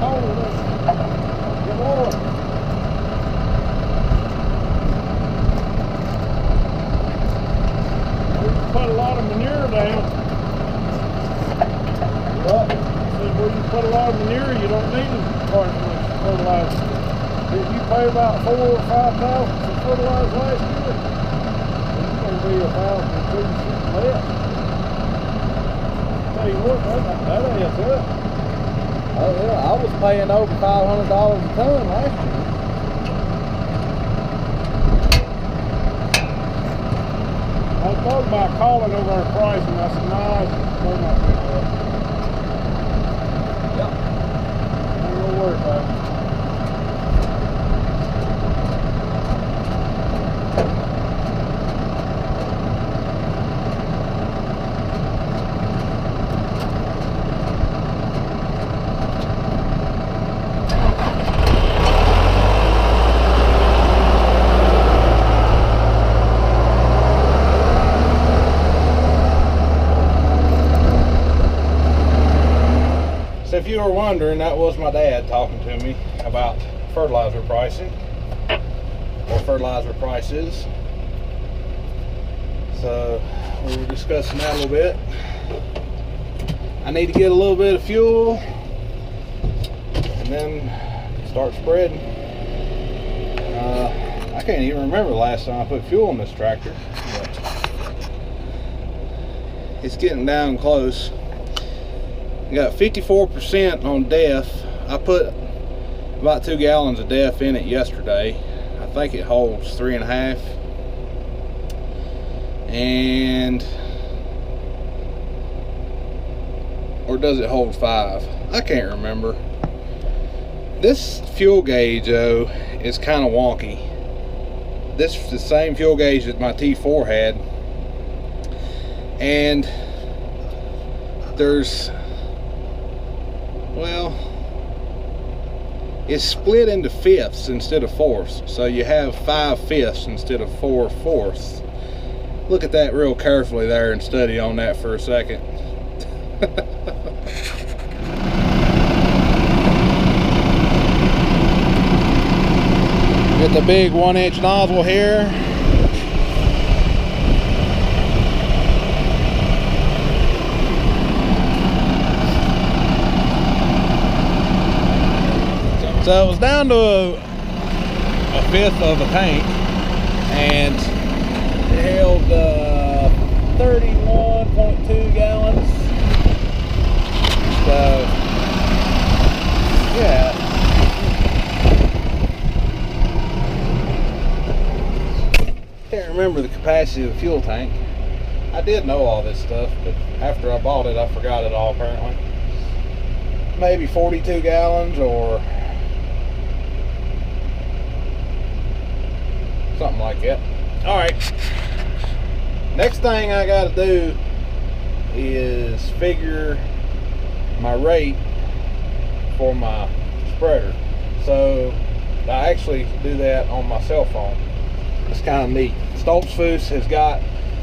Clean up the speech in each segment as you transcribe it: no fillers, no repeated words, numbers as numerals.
cold. Come on. We put a lot of manure down. What? I said, where you put a lot of manure, you don't need quite as much fertilizer. Did you pay about $4,000 or $5,000 for fertilizer last year? It's going to be $1,000 or $2,000 less. Tell you what, that adds up. Oh yeah, I was paying over $500 a ton last year. I thought about calling over our pricing. I said, nah, they're not good enough. Yep. Ain't gonna worry about it. So if you were wondering, that was my dad talking to me about fertilizer pricing or fertilizer prices. So we were discussing that a little bit. I need to get a little bit of fuel and then start spreading. I can't even remember the last time I put fuel in this tractor, but it's getting down close. I got 54% on DEF. I put about 2 gallons of DEF in it yesterday. I think it holds 3.5. And or does it hold 5? I can't remember. This fuel gauge though is kind of wonky. This is the same fuel gauge that my T4 had, and there's, well, it's split into fifths instead of fourths, so you have 5/5 instead of 4/4. Look at that real carefully there and study on that for a second. Get the big 1-inch nozzle here. So it was down to a fifth of a tank, and it held 31.2 gallons. So yeah. Can't remember the capacity of the fuel tank. I did know all this stuff, but after I bought it, I forgot it all apparently. Maybe 42 gallons or something like that. All right. Next thing I got to do is figure my rate for my spreader. So I actually do that on my cell phone. It's kind of neat. Stoltzfus has got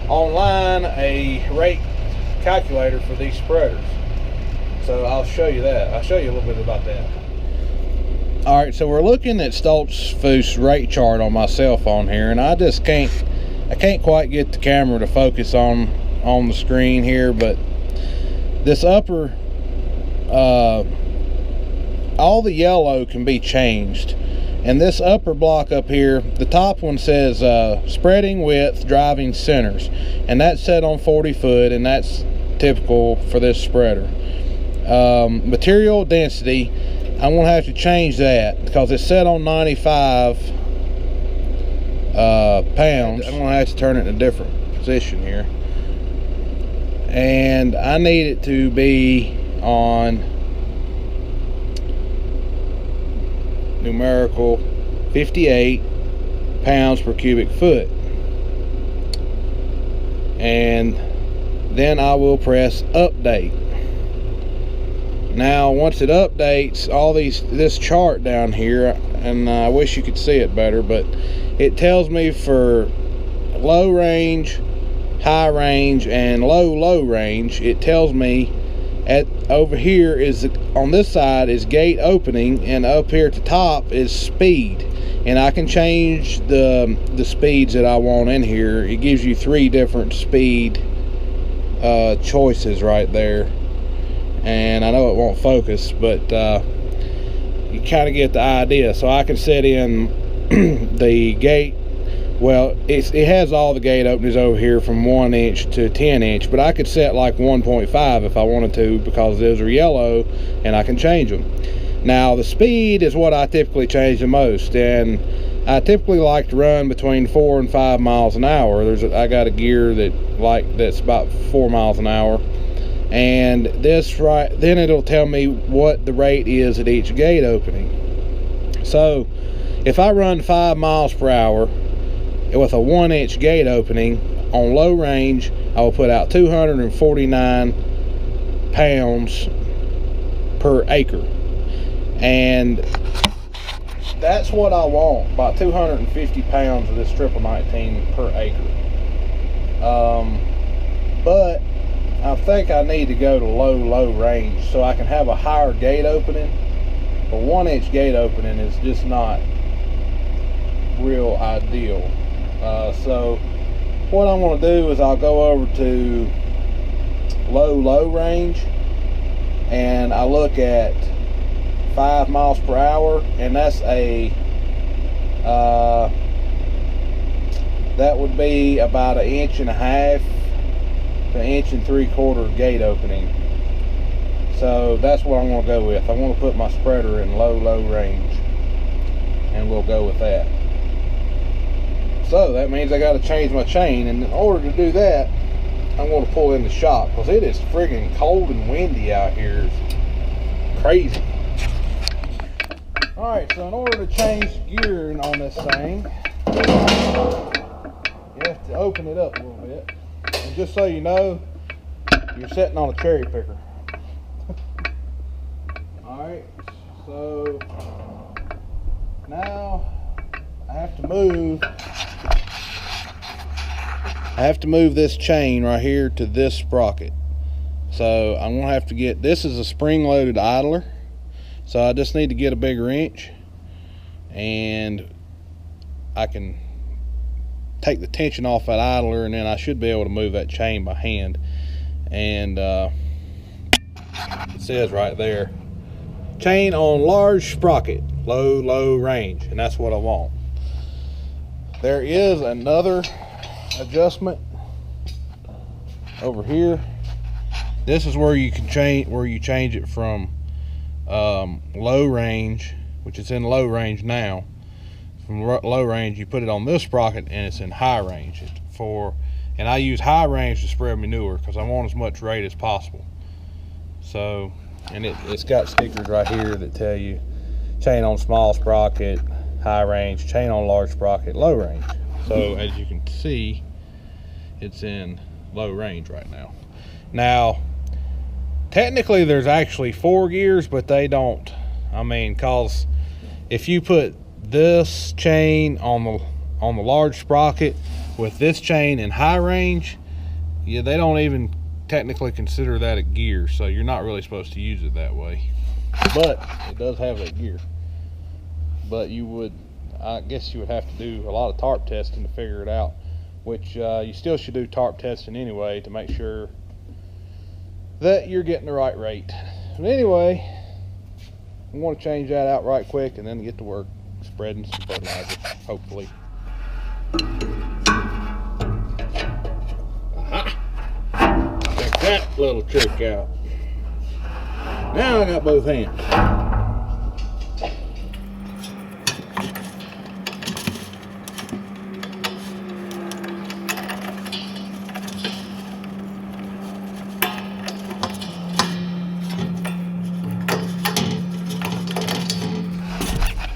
online a rate calculator for these spreaders. So I'll show you that. I'll show you a little bit about that. All right, so we're looking at Stoltzfus rate chart on my cell phone here, and I can't quite get the camera to focus on the screen here, but this upper, all the yellow can be changed. And this upper block up here, the top one says spreading width, driving centers, and that's set on 40 foot, and that's typical for this spreader. Material density, I'm gonna have to change that because it's set on 95 pounds. I'm gonna have to turn it in a different position here, and I need it to be on numerical 58 pounds per cubic foot, and then I will press update. Now once it updates all this chart down here, and I wish you could see it better, but it tells me for low range, high range, and low range, it tells me over here is, on this side is gate opening, and up here at the top is speed. And I can change the speeds that I want in here. It gives you 3 different speed choices right there. And I know it won't focus, but you kind of get the idea. So I can set in the gate. Well, it has all the gate openings over here from 1 inch to 10 inch, but I could set like 1.5 if I wanted to, because those are yellow and I can change them. Now the speed is what I typically change the most, and I typically like to run between 4 and 5 miles an hour. I got a gear that's about 4 miles an hour, and then it'll tell me what the rate is at each gate opening. So if I run 5 miles per hour with a 1 inch gate opening on low range, I will put out 249 pounds per acre. And that's what I want, about 250 pounds of this 1919 per acre. But I think I need to go to low range so I can have a higher gate opening. A 1 inch gate opening is just not real ideal. So what I'm going to do is I'll go over to low range, and I look at 5 miles per hour, and that's that would be about 1.5 inches to 1.75 inches gate opening. So that's what I'm going to go with. I want to put my spreader in low range, and we'll go with that. So that means I got to change my chain, and in order to do that, I'm going to pull in the shop, because it is friggin' cold and windy out here. It's crazy. Alright, so in order to change gearing on this thing, you have to open it up a little bit. And just so you know, you're sitting on a cherry picker. Alright, so now I have to move this chain right here to this sprocket. So I'm going to have to get, this is a spring-loaded idler. So I just need to get a bigger wrench, and I can take the tension off that idler, and then I should be able to move that chain by hand. And it says right there, chain on large sprocket, low range, and that's what I want. There is another adjustment over here. This is where you can change it from low range, which is in low range now. From low range, you put it on this sprocket, and it's in high range. And I use high range to spread manure because I want as much rate as possible. So, and it's got stickers right here that tell you chain on small sprocket, high range, chain on large sprocket, low range. So as you can see, it's in low range right now. Now, technically there's actually 4 gears, but they don't. I mean, cause if you put this chain on the large sprocket with this chain in high range, yeah, they don't even technically consider that a gear, so you're not really supposed to use it that way. But it does have that gear. But I guess you would have to do a lot of tarp testing to figure it out, which you still should do tarp testing anyway to make sure that you're getting the right rate. But anyway, I want to change that out right quick and then get to work spreading some fertilizer, hopefully. Aha! Check that little trick out. Now I got both hands.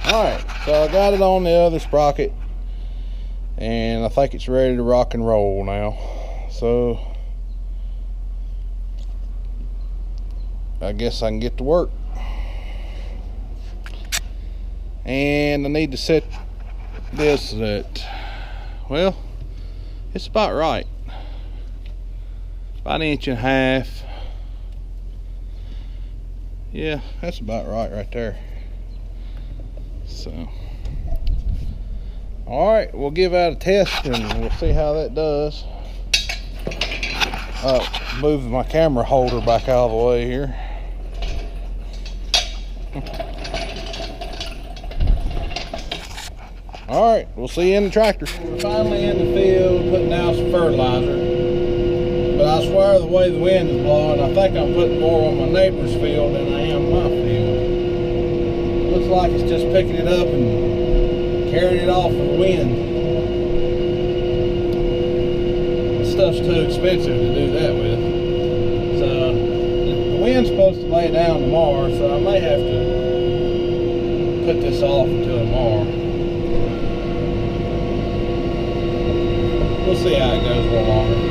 Alright, so I got it on the other sprocket, and I think it's ready to rock and roll now. So I guess I can get to work. And I need to set this at, well, it's about right. About 1.5 inches. Yeah, that's about right there. So, all right, we'll give out a test and we'll see how that does. Move my camera holder back out of the way here. All right, we'll see you in the tractor. We're finally in the field putting out some fertilizer. But I swear the way the wind is blowing, I think I'm putting more on my neighbor's field than I am my field. Looks like it's just picking it up and carrying it off with the wind. This stuff's too expensive to do that with. So the wind's supposed to lay down tomorrow, so I may have to put this off until tomorrow. We'll see how it goes a little longer.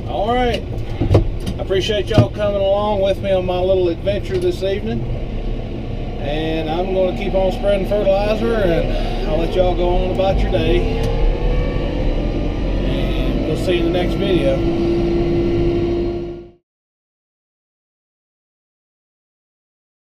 All right, I appreciate y'all coming along with me on my little adventure this evening, and I'm going to keep on spreading fertilizer, and I'll let y'all go on about your day, and we'll see you in the next video.